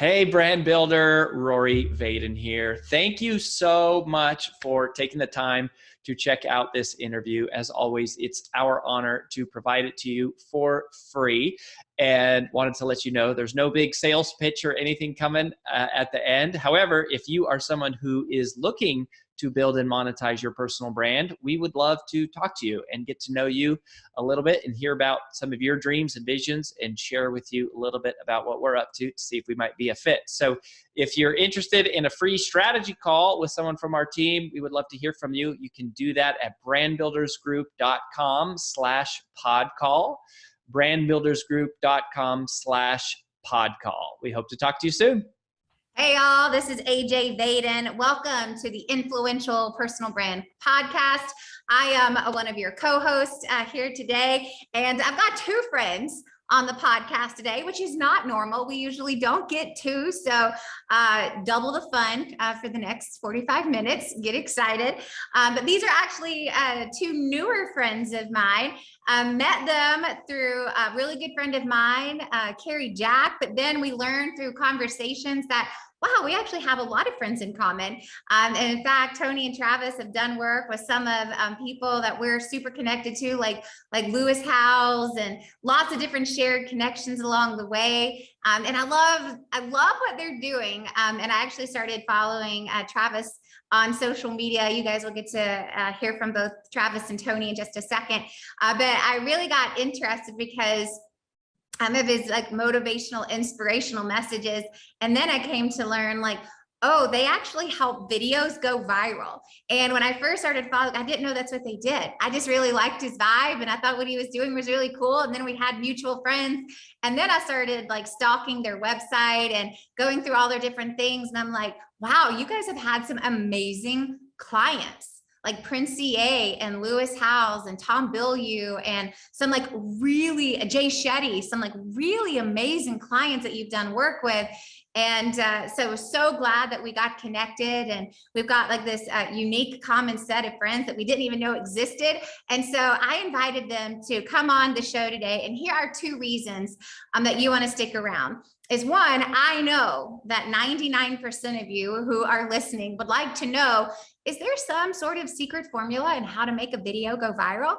Hey, brand builder, Rory Vaden here. Thank you so much for taking the time to check out this interview. As always, it's our honor to provide it to you for free. And wanted to let you know there's no big sales pitch or anything coming at the end. However, if you are someone who is looking to build and monetize your personal brand, we would love to talk to you and get to know you a little bit and hear about some of your dreams and visions and share with you a little bit about what we're up to see if we might be a fit. So if you're interested in a free strategy call with someone from our team, we would love to hear from you. You can do that at brandbuildersgroup.com/podcall, brandbuildersgroup.com/podcall. We hope to talk to you soon. Hey y'all, this is AJ Vaden. Welcome to the Influential Personal Brand Podcast. I am one of your co-hosts here today, and I've got two friends on the podcast today, which is not normal. We usually don't get two, so double the fun for the next 45 minutes. Get excited. But these are actually two newer friends of mine. Met them through a really good friend of mine, Carrie Jack, but then we learned through conversations that wow, we actually have a lot of friends in common. And in fact, Tony and Travis have done work with some of people that we're super connected to, like Lewis Howes, and lots of different shared connections along the way. And I love what they're doing. And I actually started following Travis on social media. You guys will get to hear from both Travis and Tony in just a second. But I really got interested because of his like motivational, inspirational messages. And then I came to learn like, oh, they actually help videos go viral. And when I first started following, I didn't know that's what they did. I just really liked his vibe and I thought what he was doing was really cool. And then we had mutual friends. And then I started like stalking their website and going through all their different things. And I'm like, wow, you guys have had some amazing clients, like Prince CA and Lewis Howes and Tom Bilyeu and some like really Jay Shetty, some like really amazing clients that you've done work with. And so glad that we got connected, and we've got like this unique common set of friends that we didn't even know existed. And so I invited them to come on the show today. And here are two reasons that you want to stick around. Is one, I know that 99% of you who are listening would like to know, is there some sort of secret formula in how to make a video go viral?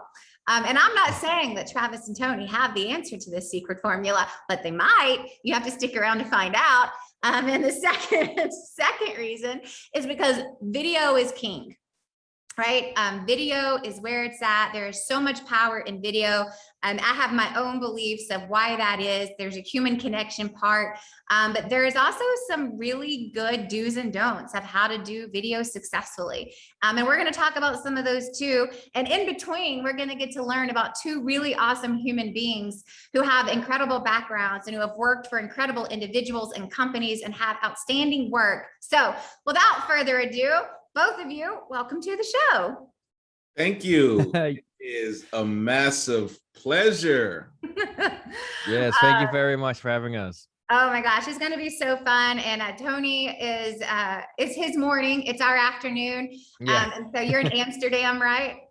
And I'm not saying that Travis and Tony have the answer to this secret formula, but they might. You have to stick around to find out. And the second reason is because video is king. Right? Video is where it's at. There is so much power in video. And I have my own beliefs of why that is. There's a human connection part, but there is also some really good do's and don'ts of how to do video successfully. And we're going to talk about some of those too. And in between, we're going to get to learn about two really awesome human beings who have incredible backgrounds and who have worked for incredible individuals and companies and have outstanding work. So without further ado, both of you, welcome to the show. Thank you. It is a massive pleasure. Yes, thank you very much for having us. Oh my gosh, it's going to be so fun. And Tony is it's his morning. It's our afternoon. Yeah. And so you're in Amsterdam, right?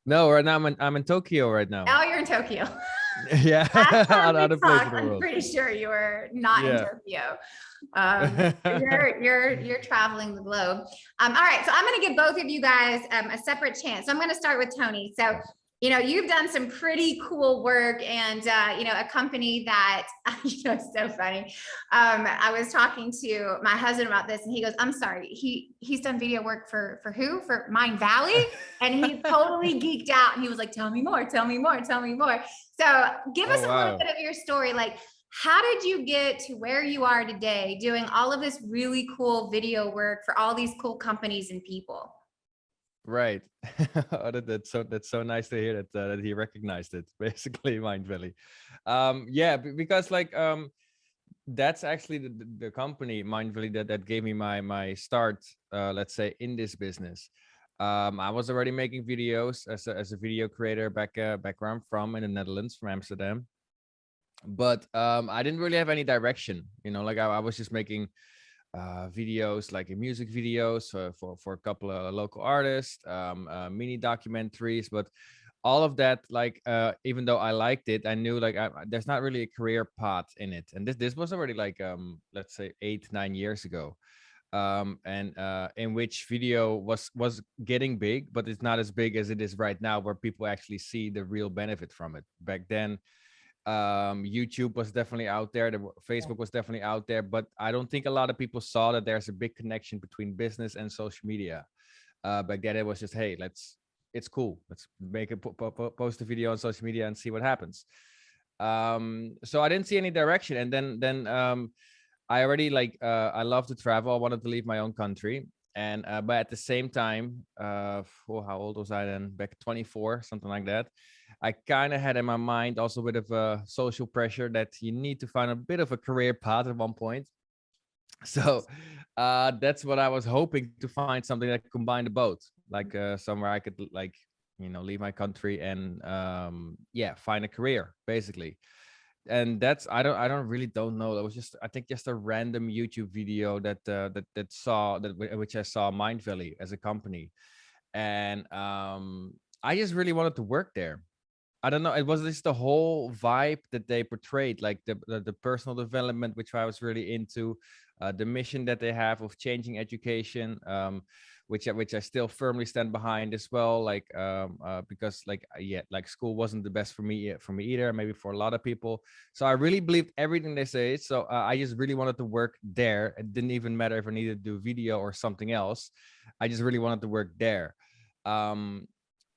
No, right now I'm in Tokyo right now. Oh, you're in Tokyo. Yeah, other place in the world. I'm pretty sure you were not in Tokyo. You're traveling the globe. All right, so I'm going to give both of you guys a separate chance. So I'm going to start with Tony. So, you know, you've done some pretty cool work, and you know, a company that you know, it's so funny. I was talking to my husband about this, and he goes, "I'm sorry, he's done video work for who? For Mind Valley?" And he totally geeked out, and he was like, "Tell me more, tell me more, tell me more." So, give us a little bit of your story, like. How did you get to where you are today doing all of this really cool video work for all these cool companies and people? Right. That's so nice to hear that he recognized it, basically, Mind Valley. Yeah, because like that's actually the company, Mind Valley, that gave me my start, let's say, in this business. I was already making videos as a video creator back where I'm from, in the Netherlands, from Amsterdam. But I didn't really have any direction, you know, like I was just making videos, like music videos for a couple of local artists, mini documentaries, but all of that, like even though I liked it, I knew like there's not really a career path in it. And this was already like let's say 8-9 years ago. And in which video was getting big, but it's not as big as it is right now, where people actually see the real benefit from it. Back then, YouTube was definitely out there, Facebook was definitely out there, but I don't think a lot of people saw that there's a big connection between business and social media. Back then it was just, hey, it's cool, let's make a post a video on social media and see what happens. So I didn't see any direction. And then I already like I love to travel. I wanted to leave my own country. And but at the same time, how old was I then? Back 24, something like that. I kind of had in my mind also a bit of a social pressure that you need to find a bit of a career path at one point. So that's what I was hoping to find, something that combined the both, like somewhere I could like, you know, leave my country and yeah, find a career basically. And that's I don't know. It was just, I think, just a random YouTube video that which I saw Mind Valley as a company. And I just really wanted to work there. I don't know, it was just the whole vibe that they portrayed, like the personal development, which I was really into, the mission that they have of changing education, which I still firmly stand behind as well. Like because like yeah, like school wasn't the best for me either, maybe for a lot of people. So I really believed everything they say. So I just really wanted to work there. It didn't even matter if I needed to do video or something else. I just really wanted to work there.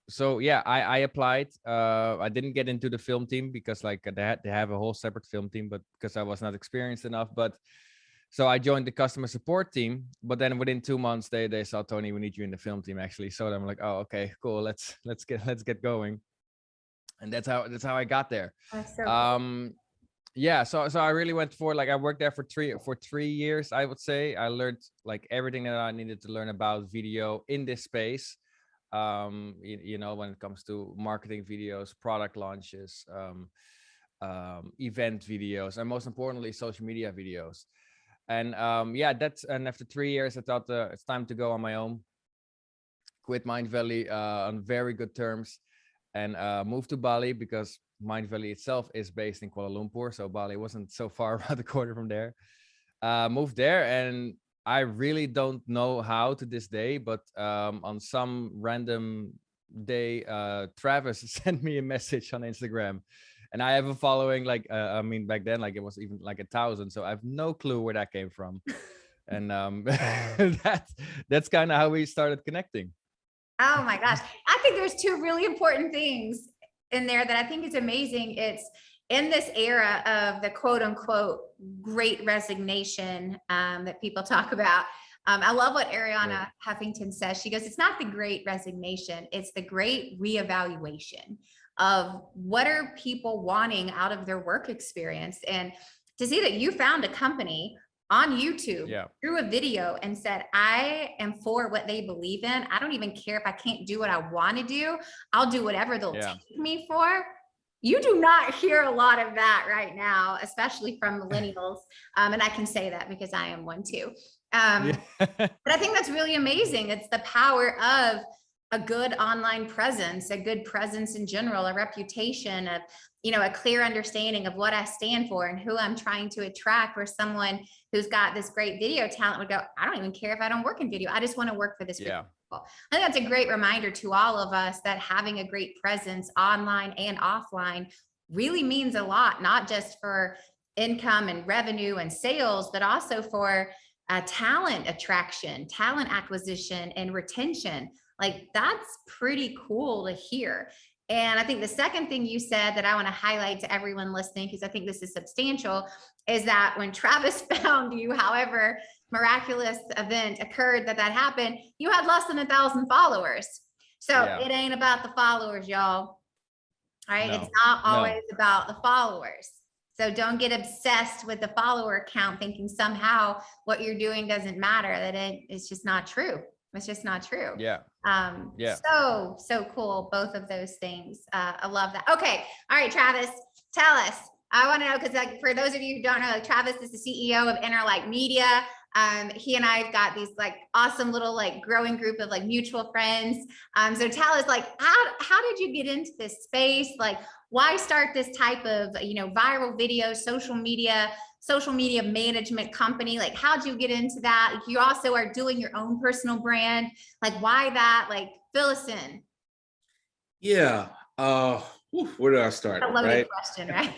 So yeah, I applied. I didn't get into the film team because like they have a whole separate film team, but because I was not experienced enough. But so I joined the customer support team. But then within 2 months, they saw, Tony, we need you in the film team actually. So I'm like, oh, okay, cool. Let's get going. And that's how I got there. That's so cool. Yeah, so I really went for, like, I worked there for 3 years, I would say. I learned like everything that I needed to learn about video in this space. You know, when it comes to marketing videos, product launches, event videos, and most importantly, social media videos. And yeah, and after 3 years, I thought it's time to go on my own, quit Mind Valley on very good terms, and moved to Bali, because Mind Valley itself is based in Kuala Lumpur, so Bali wasn't so far around the corner from there. Moved there, and I really don't know how to this day, but on some random day, Travis sent me a message on Instagram, and I have a following, like I mean, back then, like, it was even like 1,000, so I have no clue where that came from. And that's kind of how we started connecting. Oh my gosh. I think there's two really important things in there that I think is amazing. It's in this era of the quote unquote great resignation that people talk about. I love what Ariana Huffington says. She goes, it's not the great resignation, it's the great reevaluation of what are people wanting out of their work experience. And to see that you found a company on YouTube through a video and said, I am for what they believe in. I don't even care if I can't do what I want to do. I'll do whatever they'll take me for. You do not hear a lot of that right now, especially from millennials. And I can say that because I am one too. But I think that's really amazing. It's the power of a good online presence, a good presence in general, a reputation of, you know, a clear understanding of what I stand for and who I'm trying to attract, where someone who's got this great video talent would go, I don't even care if I don't work in video. I just want to work for this. I think that's a great reminder to all of us that having a great presence online and offline really means a lot, not just for income and revenue and sales, but also for talent attraction, talent acquisition, and retention. Like, that's pretty cool to hear. And I think the second thing you said that I want to highlight to everyone listening, because I think this is substantial, is that when Travis found you, however miraculous event occurred that happened, you had less than 1,000 followers. So it ain't about the followers, y'all. All right. No, it's not always about the followers. So don't get obsessed with the follower count, thinking somehow what you're doing doesn't matter, that it's just not true. It's just not true. So cool. Both of those things. I love that. Okay. All right, Travis, tell us. I want to know, because like, for those of you who don't know, like, Travis is the CEO of Interlight Media. He and I've got these like awesome little like growing group of like mutual friends. So tell us, like, how did you get into this space? Like, why start this type of, you know, viral video, social media management company? Like, how'd you get into that? You also are doing your own personal brand. Like, why that? Like, fill us in. Yeah. Where do I start? A loaded Right. question, right?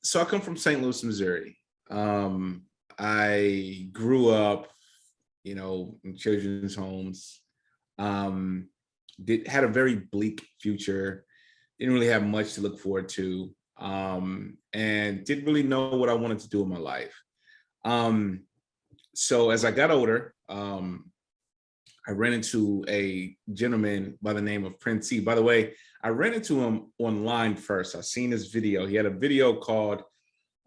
So I come from St. Louis, Missouri. I grew up, you know, in children's homes. Had a very bleak future. Didn't really have much to look forward to. And didn't really know what I wanted to do in my life. So as I got older, I ran into a gentleman by the name of Prince E. By the way, I ran into him online first. I seen his video. He had a video called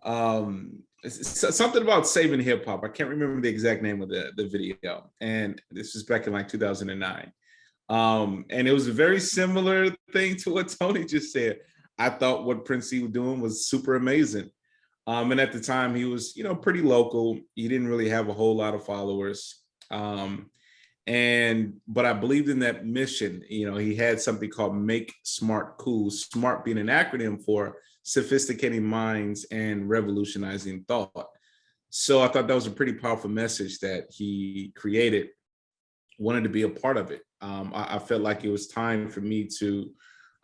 something about saving hip hop. I can't remember the exact name of the video. And this was back in like 2009. And it was a very similar thing to what Tony just said. I thought what Prince E was doing was super amazing. And at the time he was, you know, pretty local. He didn't really have a whole lot of followers. But I believed in that mission. You know, he had something called Make Smart Cool, SMART being an acronym for sophisticating minds and revolutionizing thought. So I thought that was a pretty powerful message that he created. Wanted to be a part of it. I felt like it was time for me to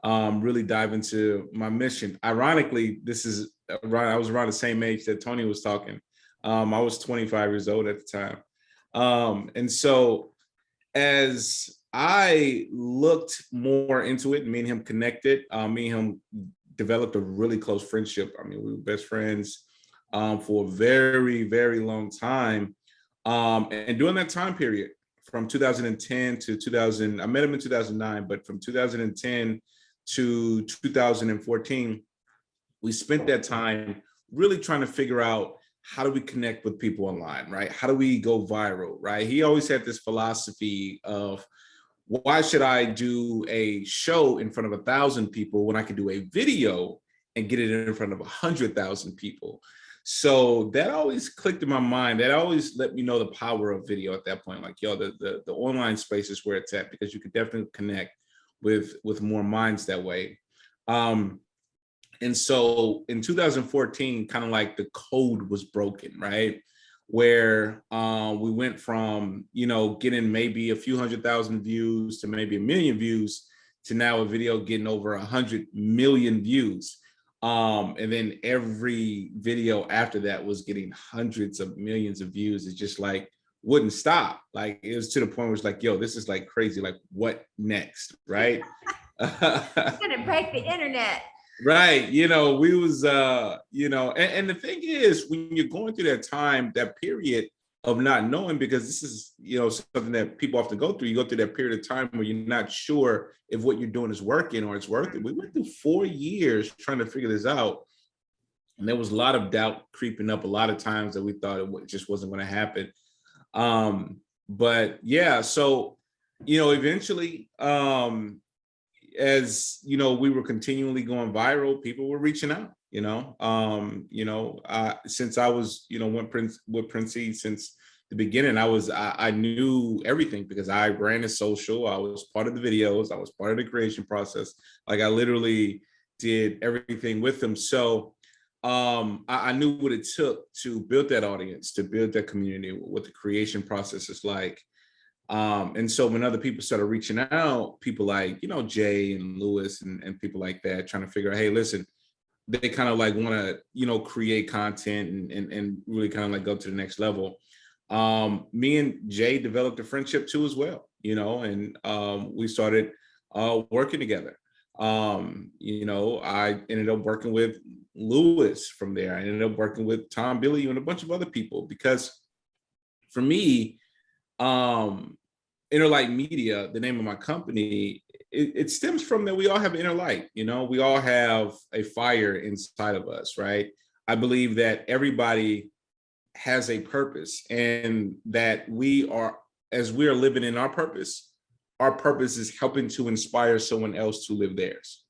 really dive into my mission. Ironically, I was around the same age that Tony was talking. I was 25 years old at the time. And so as I looked more into it, me and him connected, me and him developed a really close friendship. I mean, we were best friends for a very, very long time. And during that time period, from 2010 to 2000, I met him in 2009, but from 2010 to 2014, we spent that time really trying to figure out, how do we connect with people online, right? How do we go viral, right? He always had this philosophy of, why should I do a show in front of 1,000 people when I can do a video and get it in front of 100,000 people? So that always clicked in my mind. That always let me know the power of video at that point. Like, yo, the online space is where it's at, because you could definitely connect with more minds that way. And so in 2014, kind of like the code was broken, right? Where we went from, you know, getting maybe a few 100,000 views to maybe 1 million views to now a video getting over 100 million views. And then every video after that was getting hundreds of millions of views. It's just like, wouldn't stop. Like, it was to the point where it's like, yo, this is like crazy. Like, what next, right? It's gonna break the internet. Right. You know, we was, you know, and the thing is, when you're going through that time, that period of not knowing, because this is, you know, something that people often go through, you go through that period of time where you're not sure if what you're doing is working or it's worth it. We went through 4 years trying to figure this out. And there was a lot of doubt creeping up a lot of times that we thought it just wasn't going to happen. But yeah, so, you know, eventually, as you know, we were continually going viral, people were reaching out, since I was, you know, with Prince E since the beginning. I knew everything, because I ran his social, I was part of the videos, I was part of the creation process. Like, I literally did everything with him. So I knew what it took to build that audience, to build that community, what the creation process is like. And so when other people started reaching out, people like, you know, Jay and Lewis and people like that, trying to figure out, hey, listen, they kind of like want to, you know, create content and really kind of like go to the next level. Me and Jay developed a friendship too as well, you know, and we started working together. You know, I ended up working with Lewis from there. I ended up working with Tom Billy and a bunch of other people, because for me, Inner Light Media, the name of my company, it stems from that we all have inner light. You know, we all have a fire inside of us, right? I believe that everybody has a purpose, and that we are, as we are living in our purpose is helping to inspire someone else to live theirs.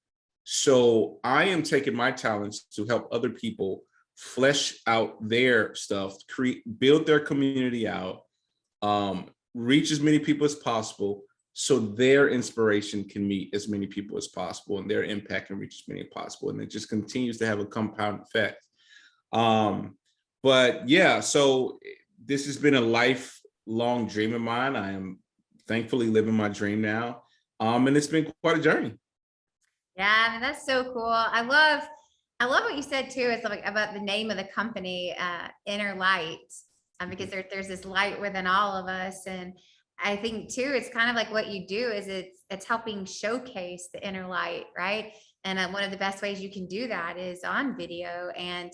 So I am taking my talents to help other people flesh out their stuff, build their community out, reach as many people as possible, so their inspiration can meet as many people as possible and their impact can reach as many as possible. And it just continues to have a compound effect. But yeah, so this has been a lifelong dream of mine. I am thankfully living my dream now. And it's been quite a journey. Yeah, that's so cool. I love what you said too. It's like about the name of the company, Inner Light, because there's this light within all of us. And I think too, it's kind of like what you do is it's helping showcase the inner light, right? And one of the best ways you can do that is on video and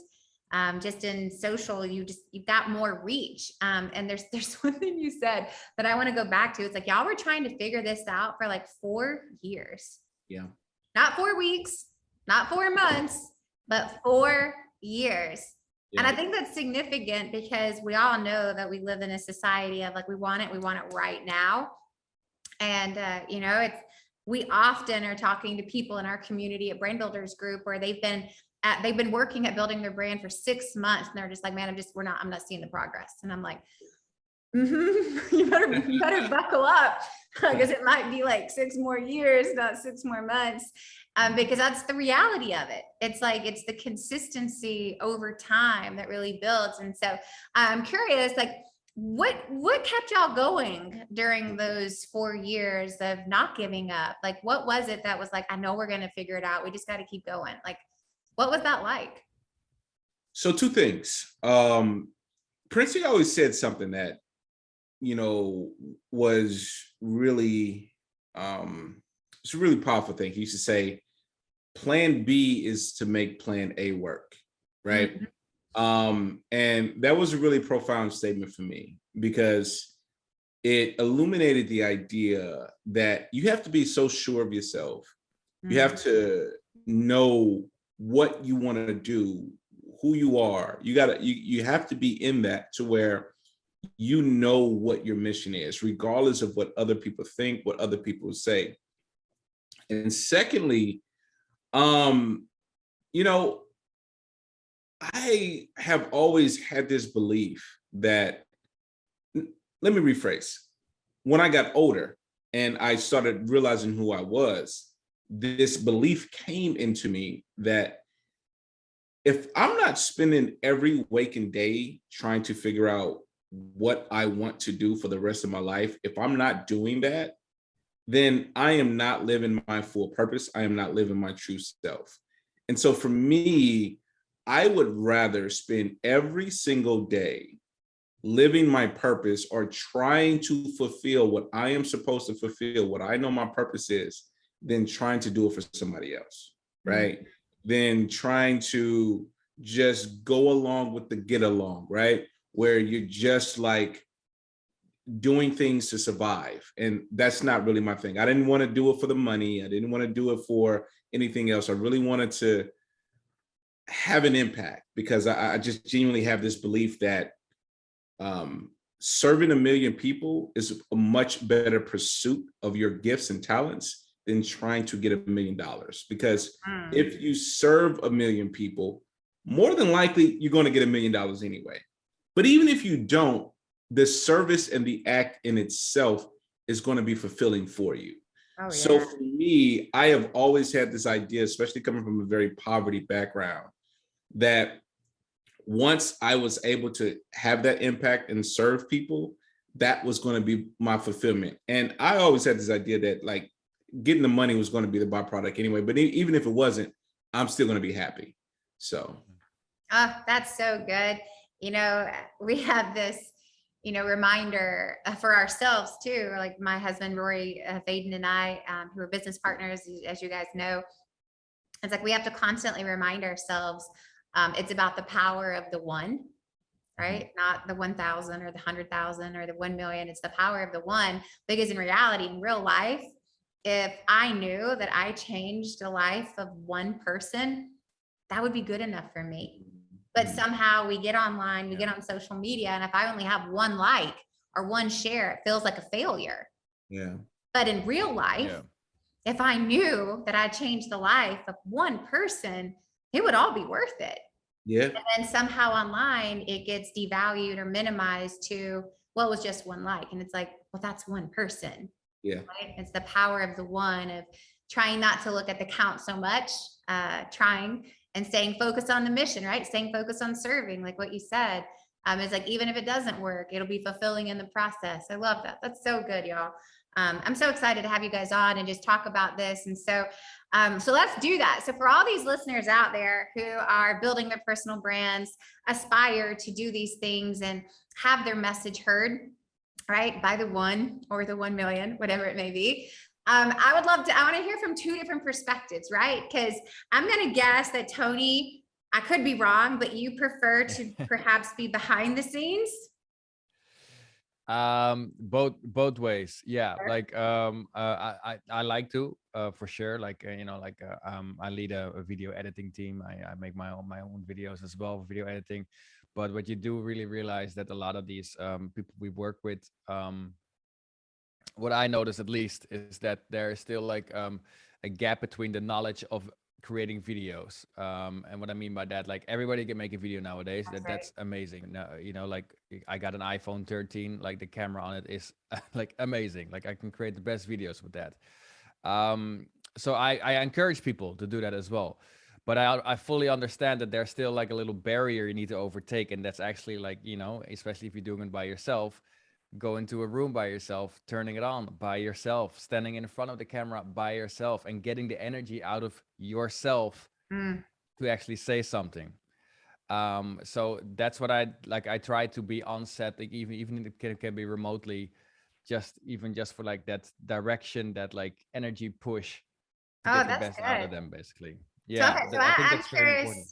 just in social. You've got more reach. And there's one thing you said that I want to go back to. It's like y'all were trying to figure this out for like 4 years. Yeah. Not 4 weeks, not 4 months, but 4 years. Yeah. And I think that's significant because we all know that we live in a society of like, we want it right now. And, we often are talking to people in our community at Brand Builders Group where they've been working at building their brand for 6 months. And they're just like, man, I'm not seeing the progress. And I'm like, you better buckle up because it might be like 6 more years, not 6 more months. Because that's the reality of it. It's like, it's the consistency over time that really builds. And so I'm curious, like, what kept y'all going during those 4 years of not giving up? Like, what was it that was like, I know we're going to figure it out. We just got to keep going. Like, what was that like? So 2 things. Princey always said something that, was really, it's a really powerful thing. He used to say, plan B is to make plan A work, right? Mm-hmm. And that was a really profound statement for me because it illuminated the idea that you have to be so sure of yourself. Mm-hmm. You have to know what you want to do, who you are. You have to be in that to where you know what your mission is, regardless of what other people think, what other people say. And secondly, I have always had this belief that, let me rephrase, when I got older and I started realizing who I was, this belief came into me that if I'm not spending every waking day trying to figure out what I want to do for the rest of my life, if I'm not doing that, then I am not living my full purpose. I am not living my true self. And so for me, I would rather spend every single day living my purpose or trying to fulfill what I am supposed to fulfill, what I know my purpose is, than trying to do it for somebody else, right? Mm-hmm. Than trying to just go along with the get along, right? Where you're just like doing things to survive. And that's not really my thing. I didn't want to do it for the money. I didn't want to do it for anything else. I really wanted to have an impact because I just genuinely have this belief that serving 1 million people is a much better pursuit of your gifts and talents than trying to get $1 million. Because if you serve 1 million people, more than likely you're going to get $1 million anyway. But even if you don't, the service and the act in itself is going to be fulfilling for you. Oh, yeah. So for me, I have always had this idea, especially coming from a very poverty background, that once I was able to have that impact and serve people, that was going to be my fulfillment. And I always had this idea that like getting the money was going to be the byproduct anyway, but even if it wasn't, I'm still going to be happy. So. Oh, that's so good. We have this, reminder for ourselves too. Like my husband, Rory Vaden, and I, who are business partners, as you guys know, it's like we have to constantly remind ourselves it's about the power of the one, right? Not the 1,000 or the 100,000 or the 1 million. It's the power of the one. Because in reality, in real life, if I knew that I changed the life of one person, that would be good enough for me. But somehow we get online, we get on social media, and if I only have 1 like or 1 share, it feels like a failure. Yeah. But in real life, if I knew that I changed the life of one person, it would all be worth it. Yeah. And then somehow online it gets devalued or minimized to, well, it was just one like. And it's like, well, that's one person. Yeah. Right? It's the power of the one, of trying not to look at the count so much, trying and staying focused on the mission, right? Staying focused on serving, like what you said. It's like, even if it doesn't work, it'll be fulfilling in the process. I love that. That's so good, y'all. I'm so excited to have you guys on and just talk about this. And so, so let's do that. So for all these listeners out there who are building their personal brands, aspire to do these things and have their message heard, right, by the 1 or the 1 million, whatever it may be. I would love to, I want to hear from 2 different perspectives, right? Because I'm going to guess that Tony, I could be wrong, but you prefer to perhaps be behind the scenes. Both ways. Yeah. Sure. Like, I like to, for sure. Like, I lead a video editing team. I make my own videos as well, video editing. But what you do really realize that a lot of these people we work with, what I notice at least is that there is still like a gap between the knowledge of creating videos. And what I mean by that, like everybody can make a video nowadays. That's amazing. Now, like I got an iPhone 13, like the camera on it is like amazing. Like I can create the best videos with that. So I encourage people to do that as well. But I fully understand that there's still like a little barrier you need to overtake. And that's actually like, especially if you're doing it by yourself, go into a room by yourself, turning it on by yourself, standing in front of the camera by yourself, and getting the energy out of yourself to actually say something. So that's what I like. I try to be on set, like even if it can be remotely, just for like that direction, that like energy push to get the best out of them, basically. Yeah, so I think that's very important.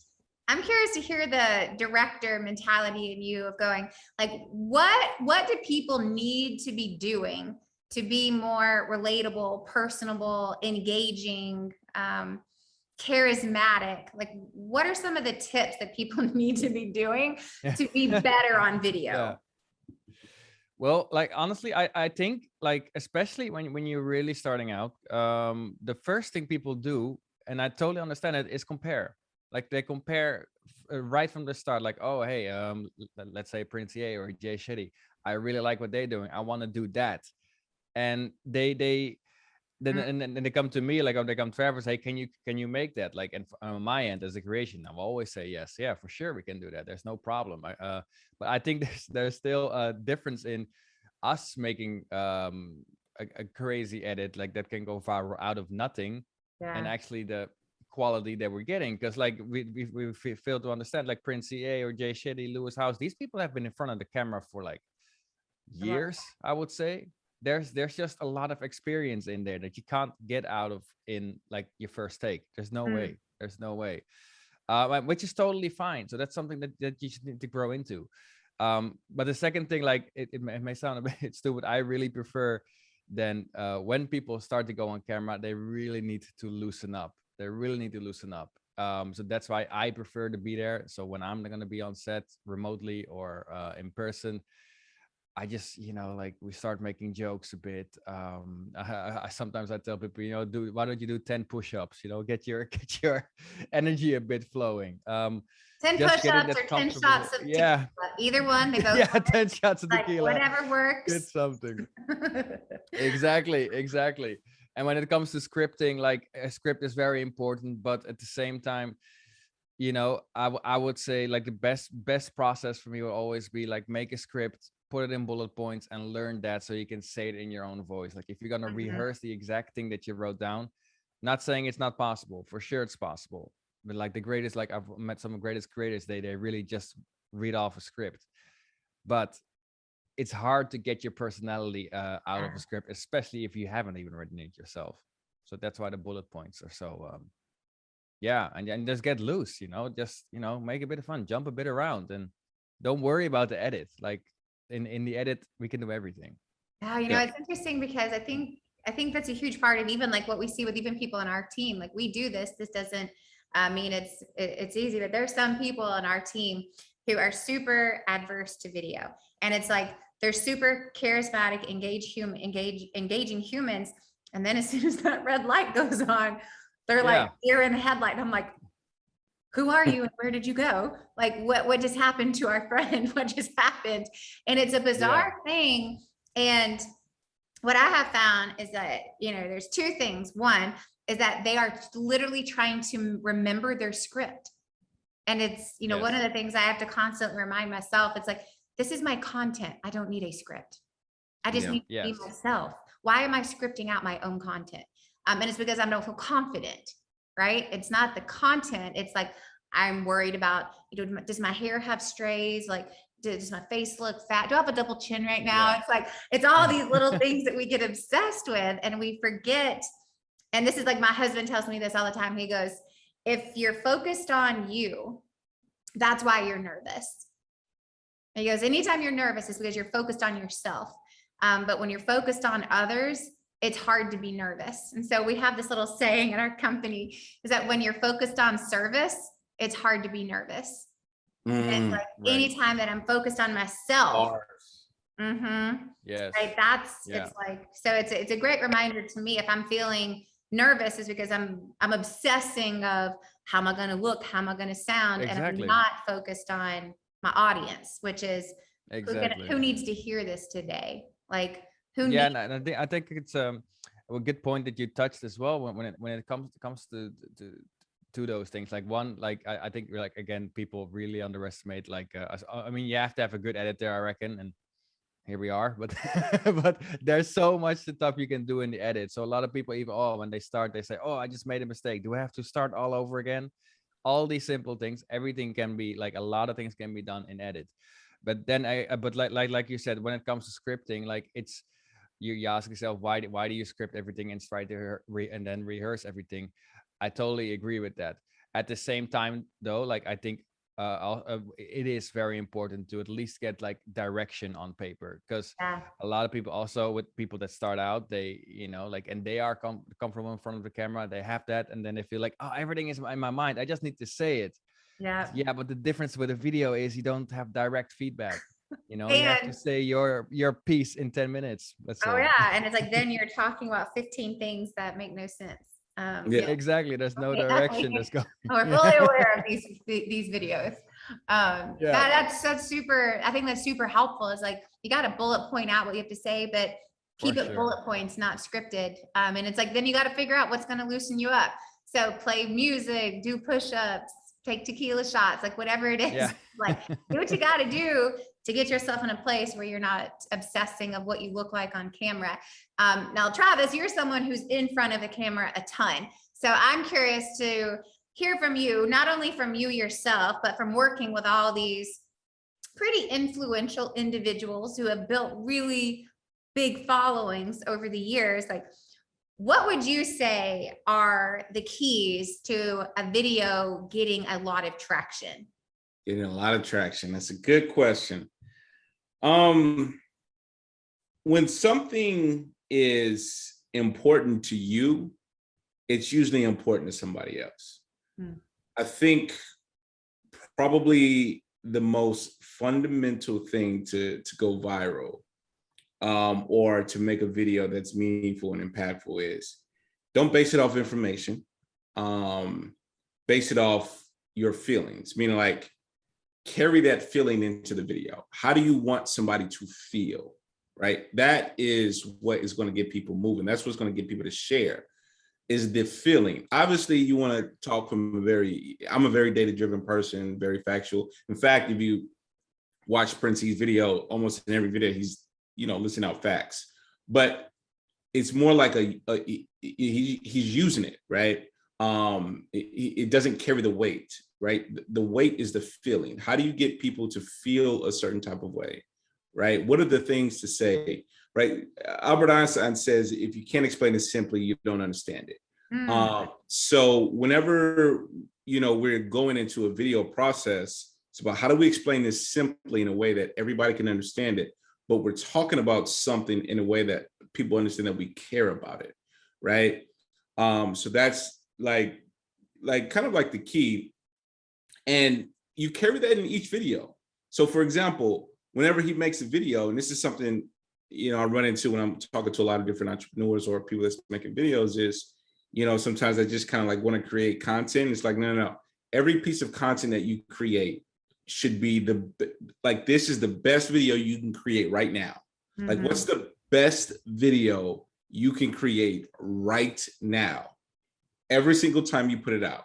I'm curious to hear the director mentality in you of going, like, what do people need to be doing to be more relatable, personable, engaging, charismatic? Like, what are some of the tips that people need to be doing to be better on video? Yeah. Well, like honestly, I think like especially when you're really starting out, the first thing people do, and I totally understand it, is compare. Like they compare right from the start. Like, oh hey, let's say Prince A or Jay Shetty, I really like what they're doing. I want to do that, and then they come to me, like, oh, they come to Travis, hey, can you make that? Like, and on my end as a creation, I'll always say yes, yeah, for sure we can do that. There's no problem. But I think there's still a difference in us making a crazy edit like that can go viral out of nothing, and actually the quality that we're getting, because like we fail to understand, like Prince CA or Jay Shetty, Lewis House, these people have been in front of the camera for like years, I would say. There's just a lot of experience in there that you can't get out of in like your first take. There's no way. There's no way. Which is totally fine. So that's something that you should need to grow into. But the second thing, like it may sound a bit stupid, I really prefer then when people start to go on camera, they really need to loosen up. They really need to loosen up. So that's why I prefer to be there. So when I'm going to be on set remotely or in person, I just, like we start making jokes a bit. Sometimes I tell people, why don't you do 10 push-ups, get your energy a bit flowing. 10 push-ups or 10 shots of tequila. Either one, they both 10 shots of tequila. Whatever works. Get something. Exactly. And when it comes to scripting, like a script is very important, but at the same time, I would say like the best process for me will always be like make a script, put it in bullet points, and learn that so you can say it in your own voice. Like if you're gonna rehearse the exact thing that you wrote down, not saying it's not possible, for sure it's possible. But like the greatest, like I've met some of the greatest creators, they really just read off a script. But it's hard to get your personality out of a script, especially if you haven't even written it yourself. So that's why the bullet points are so yeah, and just get loose, just make a bit of fun, jump a bit around, and don't worry about the edit. Like in the edit, we can do everything. Yeah, it's interesting because I think that's a huge part of even like what we see with even people in our team. Like we do this doesn't mean it's easy, but there's some people on our team who are super adverse to video, and it's like they're super charismatic, engaging humans, and then as soon as that red light goes on, they're like, you're in the headlight. And I'm like, who are you and where did you go? Like what just happened to our friend? What just happened? And it's a bizarre thing. And what I have found is that, there's two things. One is that they are literally trying to remember their script. And it's, one of the things I have to constantly remind myself, it's like, this is my content. I don't need a script. I just need to be myself. Why am I scripting out my own content? And it's because I don't feel confident, right? It's not the content. It's like, I'm worried about, does my hair have strays? Like, does my face look fat? Do I have a double chin right now? It's like, it's all these little things that we get obsessed with and we forget. And this is like, my husband tells me this all the time. He goes, if you're focused on you, that's why you're nervous. And he goes, anytime you're nervous, it's because you're focused on yourself. But when you're focused on others, it's hard to be nervous. And so we have this little saying in our company is that when you're focused on service, it's hard to be nervous. It's like anytime that I'm focused on myself. Yes. Right. It's like, so it's a great reminder to me if I'm feeling nervous is because I'm obsessing of how am I going to look? How am I going to sound? And I'm not focused on my audience, which is who needs to hear this today? Like who needs. And I think it's a good point that you touched as well when it comes to those things. Like one, like I think like, again, people really underestimate like I mean, you have to have a good editor, I reckon, and here we are, but but there's so much stuff you can do in the edit. So a lot of people even when they start, they say, I just made a mistake, do I have to start all over again? All these simple things, everything can be like, a lot of things can be done in edit. But then but like you said, when it comes to scripting, like it's you ask yourself, why do you script everything and try to and then rehearse everything? I totally agree with that. At the same time though, like I think it is very important to at least get like direction on paper, because a lot of people also, with people that start out, they like, and they are come from in front of the camera, they have that, and then they feel like, everything is in my mind, I just need to say it. But the difference with a video is you don't have direct feedback. You have to say your piece in 10 minutes, let's say. And it's like, then you're talking about 15 things that make no sense. Exactly. There's no direction that's going. We're fully aware of these videos. That's super. I think that's super helpful. Is like, you got to bullet point out what you have to say, but keep it bullet points, not scripted. And it's like, then you got to figure out what's going to loosen you up. So play music, do push-ups, take tequila shots, like whatever it is. Like, do what you got to do to get yourself in a place where you're not obsessing of what you look like on camera. Now, Travis, you're someone who's in front of the camera a ton. So I'm curious to hear from you, not only from you yourself, but from working with all these pretty influential individuals who have built really big followings over the years. Like, what would you say are the keys to a video getting a lot of traction? Getting a lot of traction. That's a good question. When something is important to you, it's usually important to somebody else. I think probably the most fundamental thing to go viral, or to make a video that's meaningful and impactful, is don't base it off information. Base it off your feelings, meaning like, carry that feeling into the video. How do you want somebody to feel, right? That is what is going to get people moving. That's what's going to get people to share, is the feeling. Obviously, you want to talk from I'm a very data-driven person, very factual. In fact, if you watch Princey's video, almost in every video, he's, listing out facts. But it's more like he's using it, right? It doesn't carry the weight, right? The weight is the feeling. How do you get people to feel a certain type of way, right? What are the things to say, right? Albert Einstein says, if you can't explain it simply, you don't understand it. So whenever, we're going into a video process, it's about how do we explain this simply in a way that everybody can understand it, but we're talking about something in a way that people understand that we care about it, right? So that's like kind of like the key. And you carry that in each video. So for example, whenever he makes a video, and this is something, I run into when I'm talking to a lot of different entrepreneurs or people that's making videos, is, sometimes I just kind of like want to create content. It's like, no, every piece of content that you create should be this is the best video you can create right now. Like, what's the best video you can create right now? Every single time you put it out.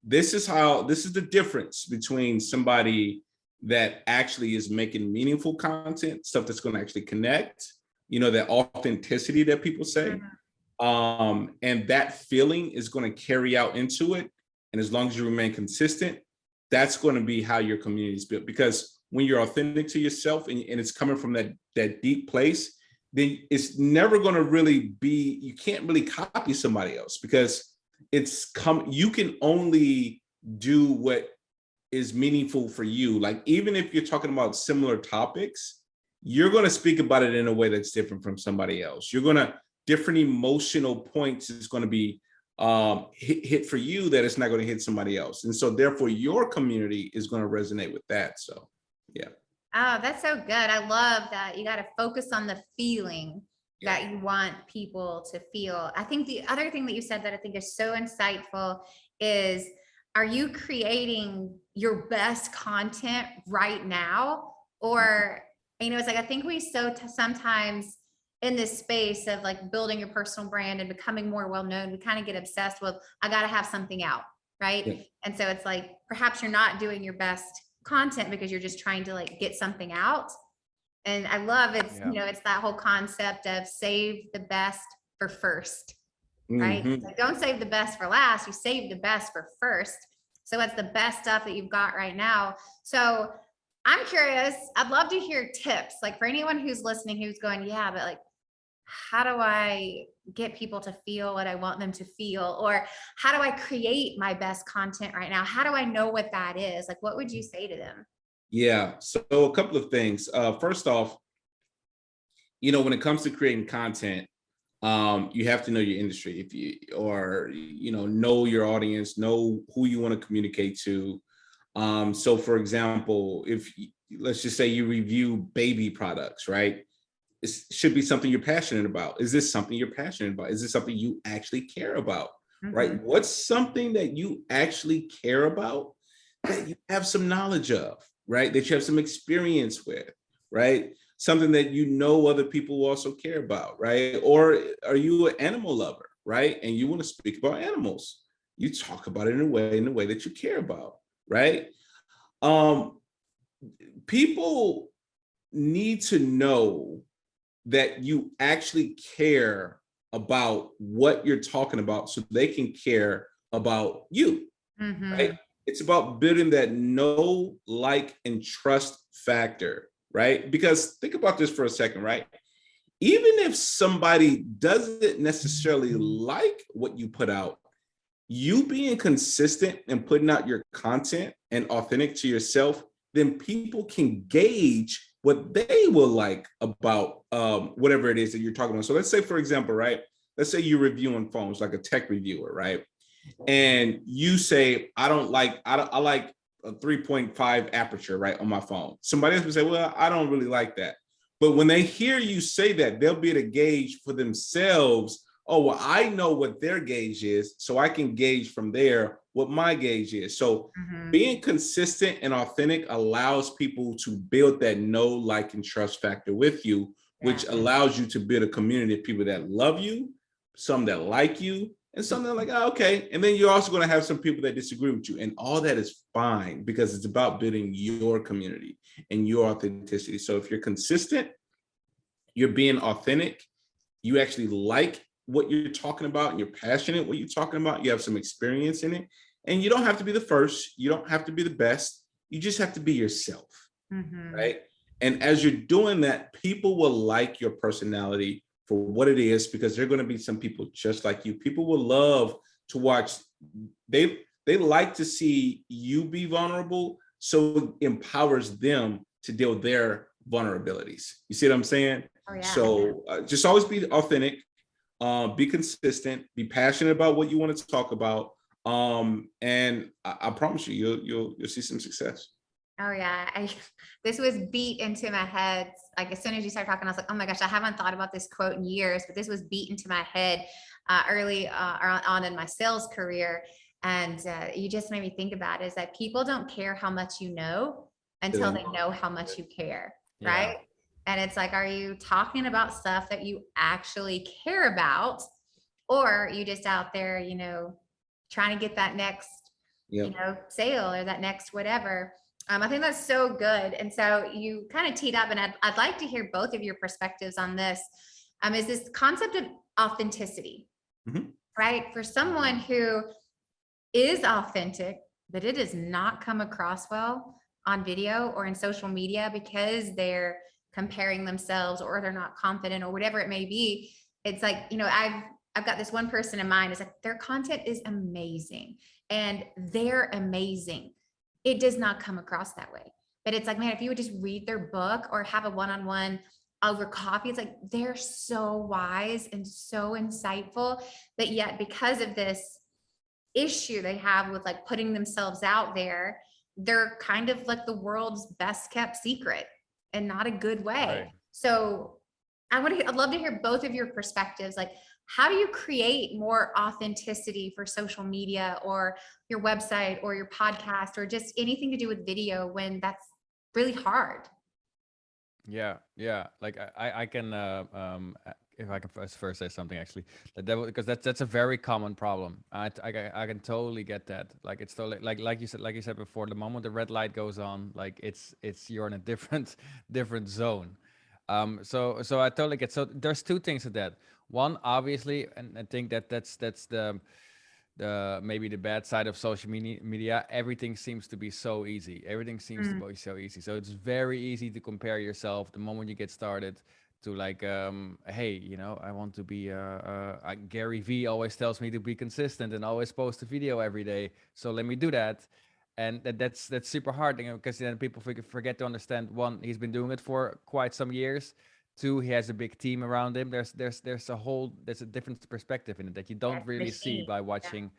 This is the difference between somebody that actually is making meaningful content, stuff that's going to actually connect, that authenticity that people say. And that feeling is going to carry out into it. And as long as you remain consistent, that's going to be how your community is built. Because when you're authentic to yourself and it's coming from that deep place, then it's never going to really be, you can't really copy somebody else, because you can only do what is meaningful for you. Like, even if you're talking about similar topics, you're going to speak about it in a way that's different from somebody else. Different emotional points is going to be hit for you that it's not going to hit somebody else. And so therefore your community is going to resonate with that. So, yeah. Oh, that's so good. I love that you got to focus on the feeling that you want people to feel. I think the other thing that you said that I think is so insightful is, are you creating your best content right now? Or, it's like, I think we sometimes in this space of like building your personal brand and becoming more well-known, we kind of get obsessed with, I got to have something out. Right. Yeah. And so it's like, perhaps you're not doing your best content because you're just trying to like get something out. And I love it's, it's that whole concept of save the best for first, right? Like, don't save the best for last, you save the best for first. So it's the best stuff that you've got right now. So I'm curious, I'd love to hear tips, like for anyone who's listening, who's going, yeah, but like, how do I get people to feel what I want them to feel? Or how do I create my best content right now? How do I know what that is? Like, what would you say to them? Yeah. So a couple of things. First off, when it comes to creating content, you have to know your industry, know your audience, know who you want to communicate to. So for example, let's just say you review baby products, right? It should be something you're passionate about. Is this something you're passionate about? Is this something you actually care about, right? What's something that you actually care about that you have some knowledge of, right? That you have some experience with, right? Something that other people will also care about, right? Or are you an animal lover, right? And you want to speak about animals. You talk about it in a way that you care about, right? People need to know that you actually care about what you're talking about so they can care about you, right? It's about building that know, like, and trust factor, right? Because think about this for a second, right? Even if somebody doesn't necessarily like what you put out, you being consistent and putting out your content and authentic to yourself, then people can gauge what they will like about whatever it is that you're talking about. So let's say, for example, right? Let's say you're reviewing phones, like a tech reviewer, right? And you say, I like a 3.5 aperture, right, on my phone. Somebody else would say, well, I don't really like that. But when they hear you say that, they'll be able to gauge for themselves, oh, well, I know what their gauge is, so I can gauge from there what my gauge is. So being consistent and authentic allows people to build that know, like, and trust factor with you, which allows you to build a community of people that love you, some that like you, and some that are like, oh, okay. And then you're also going to have some people that disagree with you. And all that is fine, because it's about building your community and your authenticity. So if you're consistent, you're being authentic, you actually like what you're talking about, and you're passionate what you're talking about, you have some experience in it, and you don't have to be the first, you don't have to be the best, you just have to be yourself, right? And as you're doing that, people will like your personality for what it is, because there are going to be some people just like you. People will love to watch, they like to see you be vulnerable, so it empowers them to deal with their vulnerabilities. You see what I'm saying? Oh, yeah. So just always be authentic. Be consistent, be passionate about what you want to talk about. And I promise you'll see some success. Oh yeah. This was beat into my head. Like, as soon as you started talking, I was like, oh my gosh, I haven't thought about this quote in years, but this was beat into my head early on in my sales career. And you just made me think about is that people don't care how much you know until they know how much you care, right? And it's like, are you talking about stuff that you actually care about, or are you just out there, you know, trying to get that next, you know, sale or that next whatever? I think that's so good. And so you kind of teed up, and I'd like to hear both of your perspectives on this. Is this concept of authenticity, right? For someone who is authentic, but it does not come across well on video or in social media because they're comparing themselves or they're not confident or whatever it may be. It's like, you know, I've got this one person in mind. It's like their content is amazing and they're amazing. It does not come across that way. But it's like, man, if you would just read their book or have a one-on-one over coffee, it's like they're so wise and so insightful, but yet because of this issue they have with like putting themselves out there, they're kind of like the world's best kept secret, and not a good way. Right. So I'd love to hear both of your perspectives. Like, how do you create more authenticity for social media or your website or your podcast or just anything to do with video when that's really hard? Yeah. Like I can if I can first say something actually, because that's a very common problem. I can totally get that. Like it's totally like you said before. The moment the red light goes on, like it's you're in a different zone. So I totally get. So there's two things to that. One, obviously, and I think that's the maybe the bad side of social media. Everything seems to be so easy. Everything seems to be so easy. So it's very easy to compare yourself the moment you get started to like, hey, you know, I want to be Gary V always tells me to be consistent and always post a video every day. So let me do that. And that's super hard, you know, because then people forget to understand, one, he's been doing it for quite some years. Two, he has a big team around him. There's a different perspective in it that you don't really see by watching.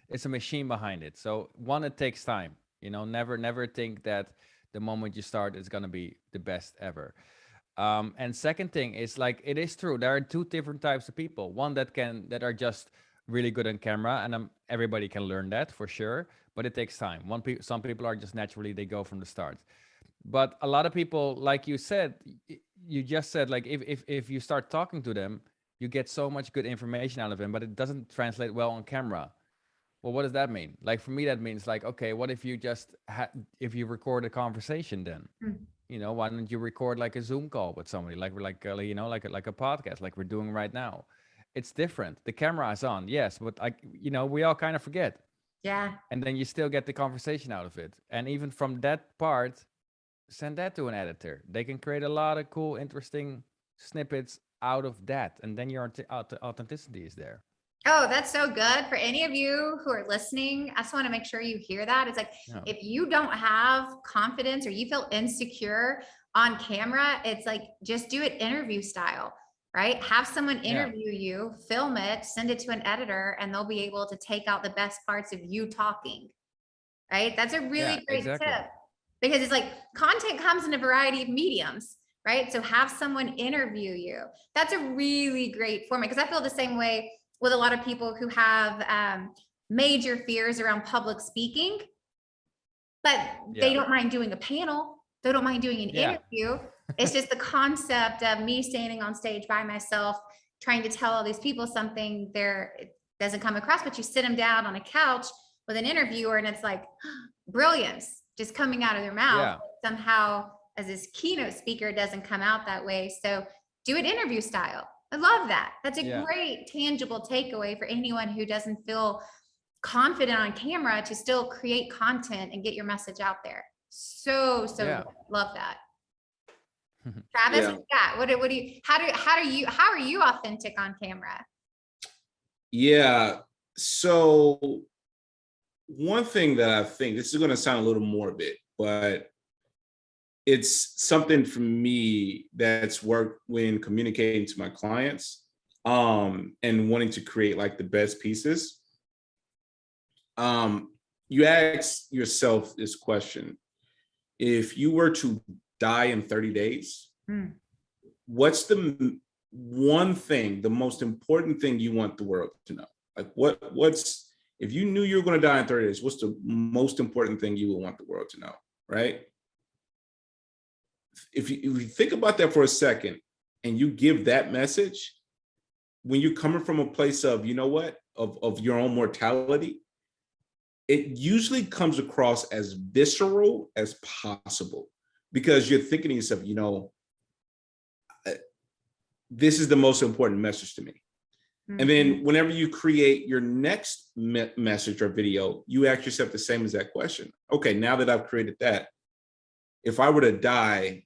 It's a machine behind it. So one, it takes time. You know, never think that the moment you start it's gonna be the best ever. And second thing is, like, it is true, there are two different types of people. One that are just really good on camera, and everybody can learn that for sure, but it takes time. Some people are just naturally, they go from the start. But a lot of people, like you said, you just said, like, if you start talking to them, you get so much good information out of them, but it doesn't translate well on camera. Well, what does that mean? Like, for me, that means, like, okay, what if you just if you record a conversation, then you know, why don't you record like a Zoom call with somebody, like you know, like a podcast, like we're doing right now? It's different. The camera is on, yes, but you know, we all kind of forget. Yeah. And then you still get the conversation out of it. And even from that part, send that to an editor. They can create a lot of cool, interesting snippets out of that. And then your authenticity is there. Oh, that's so good. For any of you who are listening, I just want to make sure you hear that. It's like, if you don't have confidence or you feel insecure on camera, it's like, just do it interview style, right? Have someone interview you, film it, send it to an editor, and they'll be able to take out the best parts of you talking, right? That's a really great tip, because it's like content comes in a variety of mediums, right? So have someone interview you. That's a really great format, because I feel the same way with a lot of people who have major fears around public speaking, but they don't mind doing a panel. They don't mind doing an interview. It's just the concept of me standing on stage by myself, trying to tell all these people something it doesn't come across, but you sit them down on a couch with an interviewer and it's like brilliance just coming out of their mouth. Somehow, as this keynote speaker, it doesn't come out that way. So do it interview style. I love that. That's a great tangible takeaway for anyone who doesn't feel confident on camera to still create content and get your message out there. So love that. Travis, what do you, how are you authentic on camera? Yeah. So one thing that I think, this is going to sound a little morbid, but it's something for me that's worked when communicating to my clients and wanting to create like the best pieces. You ask yourself this question: if you were to die in 30 days, what's the one thing, the most important thing you want the world to know? Like what's if you knew you were going to die in 30 days, what's the most important thing you would want the world to know, right? If you think about that for a second and you give that message, when you're coming from a place of, you know what, of your own mortality, it usually comes across as visceral as possible, because you're thinking to yourself, you know, this is the most important message to me. Mm-hmm. And then whenever you create your next message or video, you ask yourself the same exact question. Okay, now that I've created that, if I were to die,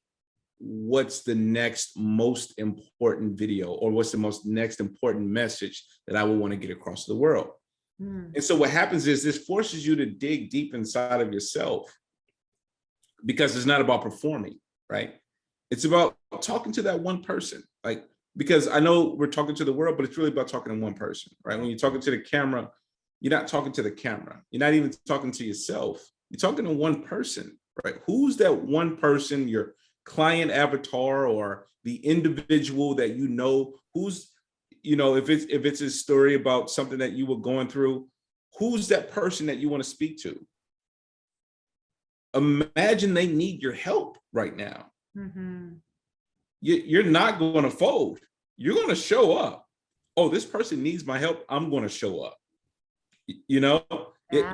what's the next most important video, or what's the next important message that I would want to get across to the world? And so what happens is this forces you to dig deep inside of yourself, because it's not about performing, right? It's about talking to that one person. Like, because I know we're talking to the world, but it's really about talking to one person, right? When you're talking to the camera, you're not talking to the camera. You're not even talking to yourself. You're talking to one person, right? Who's that one person, your client avatar or the individual that you know, who's, you know, if it's a story about something that you were going through, who's that person that you want to speak to? Imagine they need your help right now. Mm-hmm. You're not going to fold. You're going to show up. Oh, this person needs my help. I'm going to show up. You know,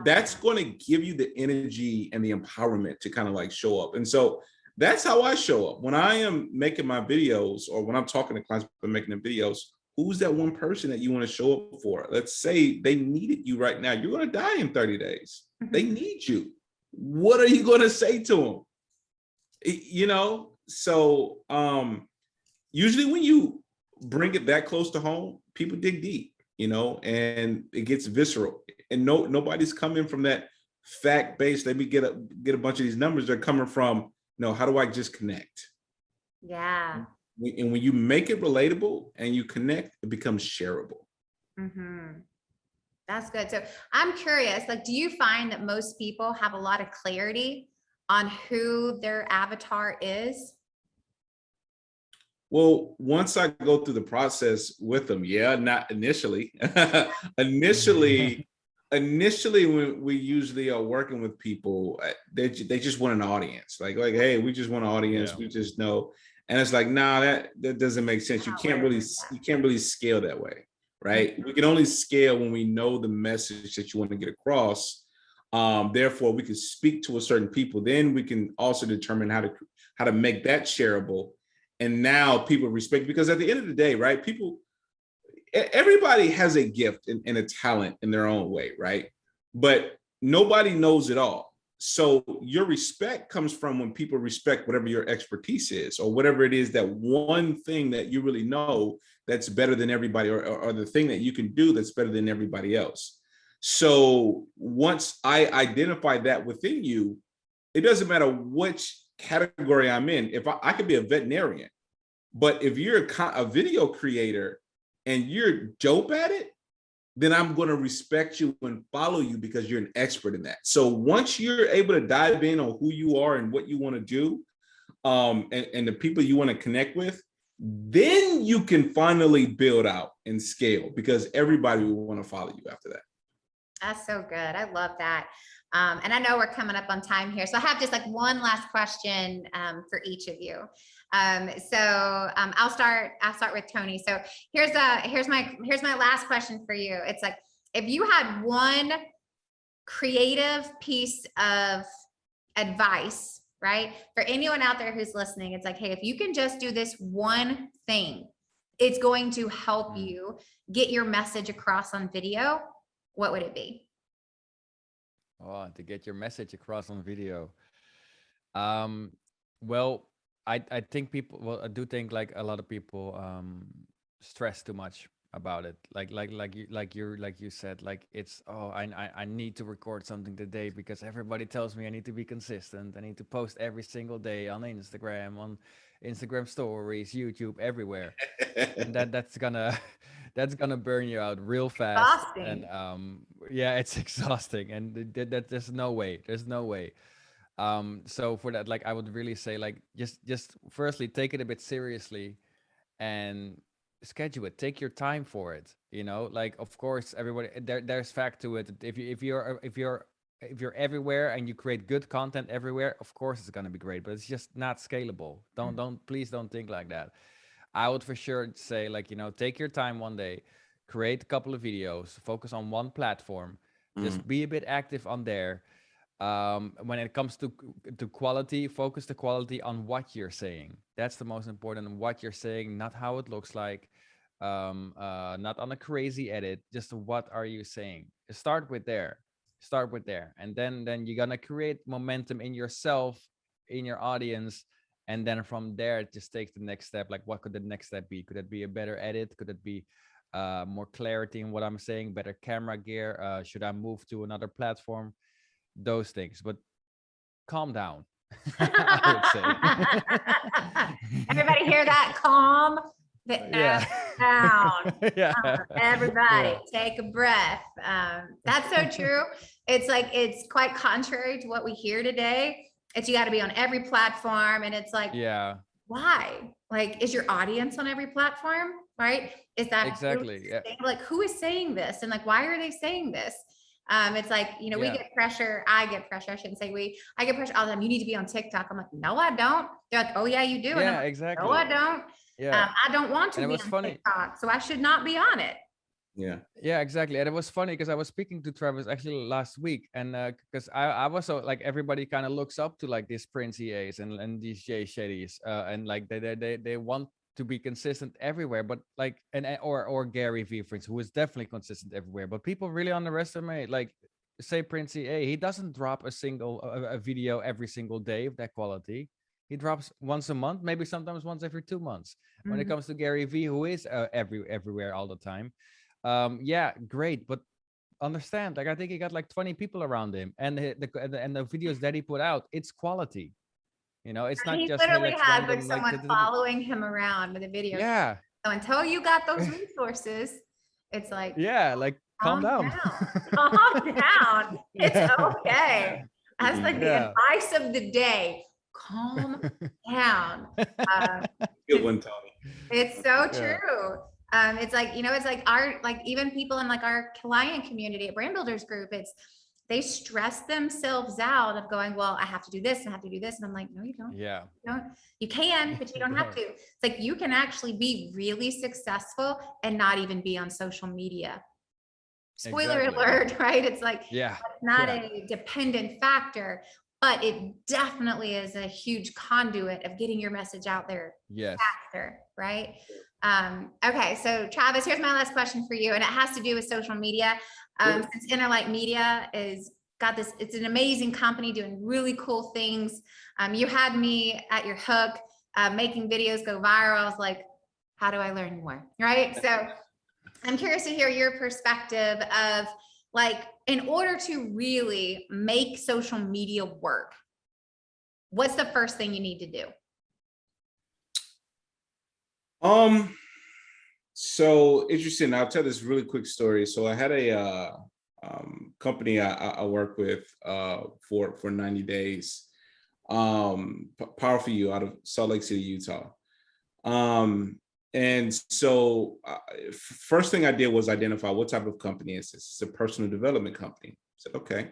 that's going to give you the energy and the empowerment to kind of like show up. And so that's how I show up when I am making my videos, or when I'm talking to clients and making the videos. Who's that one person that you want to show up for? Let's say they needed you right now. You're going to die in 30 days. Mm-hmm. They need you. What are you going to say to them? You know, so usually when you bring it that close to home, people dig deep, you know, and it gets visceral. And nobody's coming from that fact based. Let me get a bunch of these numbers. They're coming from, you know, how do I just connect? Yeah. And when you make it relatable and you connect, it becomes shareable. Mm-hmm. That's good. So I'm curious, like, do you find that most people have a lot of clarity on who their avatar is? Well, once I go through the process with them, yeah, not initially. Initially, when we usually are working with people, they just want an audience. Like, hey, we just want an audience. Yeah. We just know. And it's like, nah, that doesn't make sense. You can't really scale that way, right? We can only scale when we know the message that you want to get across. Therefore, we can speak to a certain people. Then we can also determine how to make that shareable. And now people respect, because at the end of the day, right? Everybody has a gift and a talent in their own way, right? But nobody knows it all. So your respect comes from when people respect whatever your expertise is, or whatever it is, that one thing that you really know that's better than everybody, or the thing that you can do that's better than everybody else. So once I identify that within you, it doesn't matter which category I'm in. If I could be a veterinarian, but if you're a video creator and you're dope at it, then I'm going to respect you and follow you because you're an expert in that. So once you're able to dive in on who you are and what you want to do, and the people you want to connect with, then you can finally build out and scale, because everybody will want to follow you after that. That's so good. I love that. And I know we're coming up on time here, so I have just like one last question for each of you. I'll start with Tony. So here's my last question for you. It's like, if you had one creative piece of advice, right, for anyone out there who's listening, it's like, hey, if you can just do this one thing, it's going to help you get your message across on video, what would it be? Oh, to get your message across on video. Well, I think I do think like a lot of people stress too much about it. Like you said, like it's, oh, I need to record something today because everybody tells me I need to be consistent. I need to post every single day on Instagram stories, YouTube, everywhere. And that's gonna burn you out real fast. Exhausting. And yeah, it's exhausting, and there's no way. So for that, like, I would really say, like, just firstly take it a bit seriously and schedule it, take your time for it, you know. Like, of course, everybody, there's fact to it. If you're everywhere and you create good content everywhere, of course it's going to be great, but it's just not scalable. Please don't think like that. I would for sure say, like, you know, take your time one day, create a couple of videos, focus on one platform, just be a bit active on there. When it comes to quality, focus the quality on what you're saying. That's the most important. What you're saying, not how it looks like, not on a crazy edit. Just what are you saying? Start with there. And then you're gonna create momentum in yourself, in your audience, and then from there it just takes the next step. Like, what could the next step be? Could it be a better edit? Could it be more clarity in what I'm saying? Better camera gear? Should I move to another platform? Those things, but calm down. I would say. Everybody hear that? Calm the F down. Everybody take a breath. That's so true. It's like, it's quite contrary to what we hear today. It's, you got to be on every platform, and it's like, why? Like, is your audience on every platform? Right? Is that exactly really like, who is saying this, and like, why are they saying this? It's like, you know, we get pressure. I get pressure. I shouldn't say we. I get pressure all the time. You need to be on TikTok. I'm like, no, I don't. They're like, oh yeah, you do. Yeah, like, exactly. No, I don't. I don't want to be on TikTok, so I should not be on it. Yeah, exactly. And it was funny because I was speaking to Travis actually last week, and because I was so, like, everybody kind of looks up to like these Prince EAs and these Jay Shetty's, and like they want to be consistent everywhere, but like, or Gary Vee, for instance, who is definitely consistent everywhere, but people really underestimate, like, say Prince EA, he doesn't drop a video every single day of that quality. He drops once a month, maybe sometimes once every 2 months. When it comes to Gary Vee, who is everywhere all the time, great, but understand, like, I think he got like 20 people around him, and the videos that he put out, it's quality. You know, it's not he just, literally hey, had like someone following him around with a video. Yeah. So until you got those resources, it's like, like, calm down. Calm down. It's okay. That's like the advice of the day. Calm down. Good one, Tony. It's so true. It's like, you know, it's like our, like, even people in like our client community at Brand Builders Group, they stress themselves out of going, well, I have to do this and I have to do this. And I'm like, no, you don't. You can, but you don't have to. It's like, you can actually be really successful and not even be on social media. Spoiler alert, right? It's like, it's not a dependent factor, but it definitely is a huge conduit of getting your message out there faster, right? Okay, so Travis, here's my last question for you, and it has to do with social media. Since Interlight Media it's an amazing company doing really cool things. You had me at your hook, making videos go viral. I was like, how do I learn more, right? So I'm curious to hear your perspective of, like, in order to really make social media work, what's the first thing you need to do? So interesting. I'll tell this really quick story. So I had a company I work with for 90 days. Powerful You out of Salt Lake City, Utah. And so first thing I did was identify what type of company is this. It's a personal development company. I said, okay.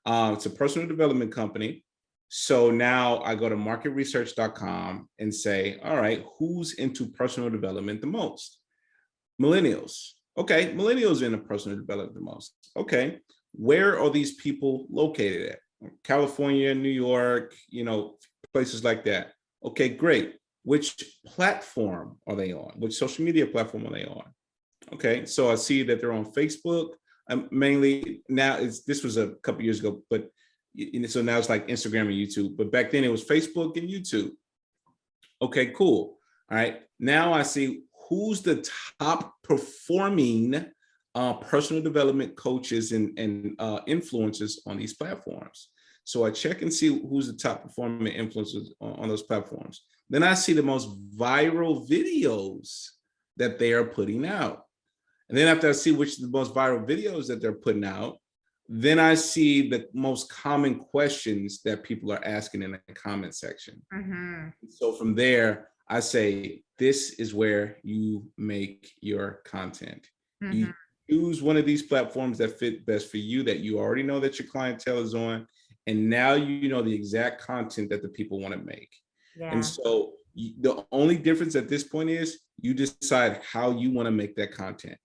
It's a personal development company. So now I go to marketresearch.com and say, all right, who's into personal development the most? Millennials. Okay, millennials into personal development the most. Okay, where are these people located at? California, New York, you know, places like that. Okay, great. Which platform are they on? Which social media platform are they on? Okay, so I see that they're on Facebook. Mainly now, this was a couple years ago, but so now it's like Instagram and YouTube. But back then it was Facebook and YouTube. Okay, cool. All right, now I see who's the top performing personal development coaches and influencers on these platforms. So I check and see who's the top performing influencers on those platforms. Then I see the most viral videos that they are putting out. And then after I see which are the most viral videos that they're putting out, then I see the most common questions that people are asking in the comment section. So from there, I say, this is where you make your content. You use one of these platforms that fit best for you, that you already know that your clientele is on. And now you know the exact content that the people want to make. Yeah. And so the only difference at this point is you decide how you want to make that content.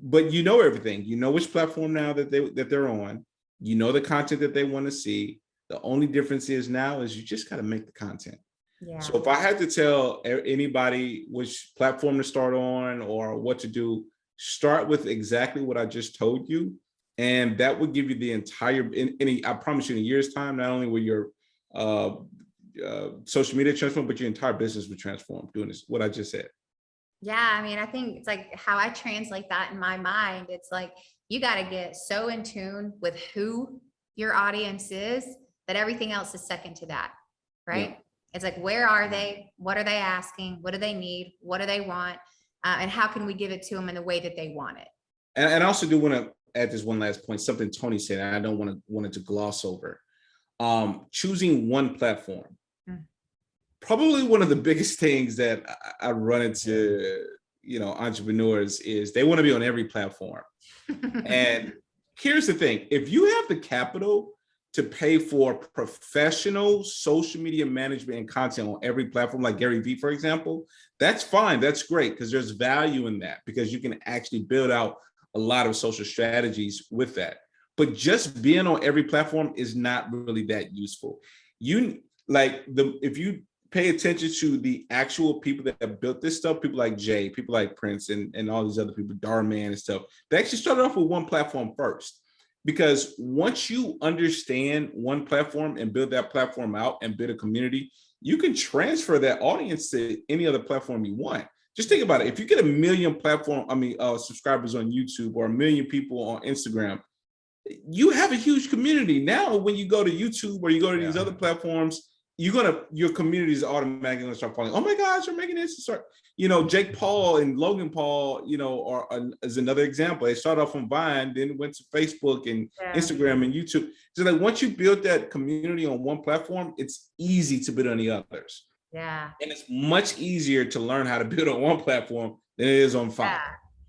But you know everything. You know which platform now that they're on. You know the content that they want to see. The only difference is now is you just got to make the content. Yeah. So if I had to tell anybody which platform to start on or what to do, start with exactly what I just told you. And that would give you the entire, I promise you, in a year's time, not only will your social media transform, but your entire business will transform doing this, what I just said. Yeah, I mean, I think it's like how I translate that in my mind. It's like you got to get so in tune with who your audience is that everything else is second to that, right? Yeah. It's like, where are they? What are they asking? What do they need? What do they want? And how can we give it to them in the way that they want it? And I also do want to add this one last point, something Tony said, and I don't want it to gloss over. Choosing one platform. Probably one of the biggest things that I run into, entrepreneurs is they want to be on every platform. And here's the thing. If you have the capital to pay for professional social media management and content on every platform, like Gary Vee, for example, that's fine. That's great, because there's value in that, because you can actually build out a lot of social strategies with that. But just being on every platform is not really that useful. If you pay attention to the actual people that have built this stuff, people like Jay, people like Prince, and all these other people, Darman and stuff, they actually started off with one platform first. Because once you understand one platform and build that platform out and build a community, you can transfer that audience to any other platform you want. Just think about it. If you get 1 million subscribers on YouTube or 1 million people on Instagram, you have a huge community. Now, when you go to YouTube or you go to these other platforms, your community is automatically going to start following. Oh my gosh, you're making this. Jake Paul and Logan Paul, is another example. They started off on Vine, then went to Facebook and Instagram and YouTube. So like once you build that community on one platform, it's easy to build on the others. Yeah. And it's much easier to learn how to build on one platform than it is on 5.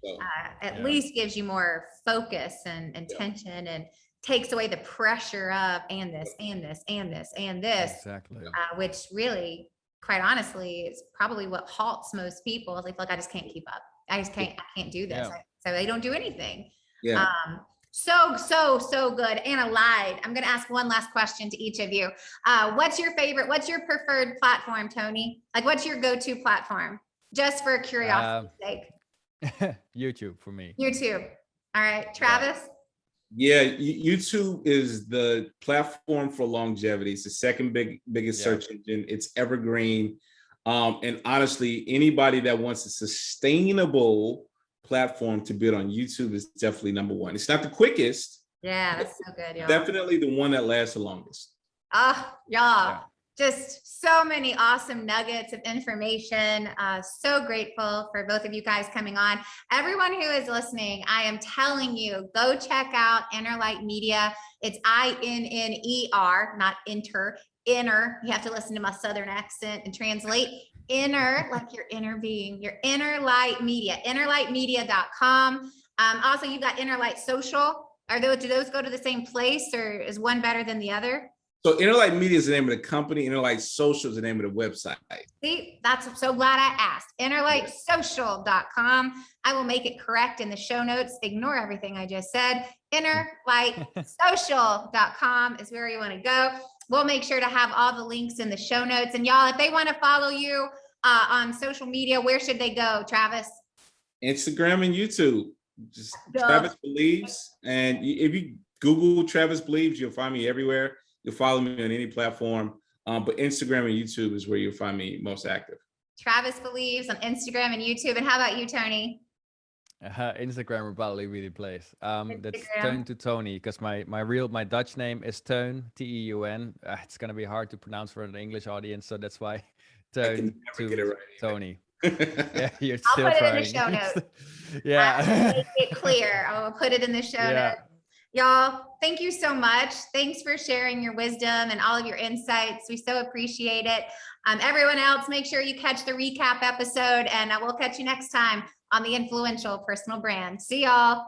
Yeah. So, at least gives you more focus and attention and takes away the pressure of and this. Exactly. Which really, quite honestly, is probably what halts most people. Is like, look, I just can't keep up. I can't do this. Yeah. So they don't do anything. Yeah. So good. Anna lied. I'm going to ask one last question to each of you. What's your preferred platform, Tony? Like, what's your go-to platform? Just for curiosity's sake. YouTube for me. YouTube. All right. Travis? Yeah, YouTube is the platform for longevity. It's the second biggest search engine. It's evergreen. And honestly, anybody that wants a sustainable platform to build on YouTube is definitely number one. It's not the quickest. Yeah, that's so good, y'all. Definitely the one that lasts the longest. Y'all. Yeah. Just so many awesome nuggets of information. So grateful for both of you guys coming on. Everyone who is listening, I am telling you, go check out Innerlight Media. It's INNER, not inner. You have to listen to my Southern accent and translate. Inner, like your inner being, your Innerlight Media, innerlightmedia.com. Also, you've got Innerlight Social. Do those go to the same place, or is one better than the other? So Innerlight Media is the name of the company. Innerlight Social is the name of the website. See, that's so glad I asked. Innerlightsocial.com. I will make it correct in the show notes. Ignore everything I just said. Innerlightsocial.com is where you want to go. We'll make sure to have all the links in the show notes. And y'all, if they want to follow you on social media, where should they go, Travis? Instagram and YouTube. Just Travis Believes. And if you Google Travis Believes, you'll find me everywhere. You'll follow me on any platform, but Instagram and YouTube is where you'll find me most active. Travis Believes on Instagram and YouTube. And how about you, Tony? Instagram will probably be the place. That's Teun to Tony, because my Dutch name is Teun, Teun. It's gonna be hard to pronounce for an English audience, so that's why Teun to Tony. Yeah, you're still I'll put trying. it in the show notes. Yeah. Make it clear. I will put it in the show notes. Y'all, thank you so much. Thanks for sharing your wisdom and all of your insights. We so appreciate it. Everyone else, make sure you catch the recap episode, and we'll catch you next time on the Influential Personal Brand. See y'all.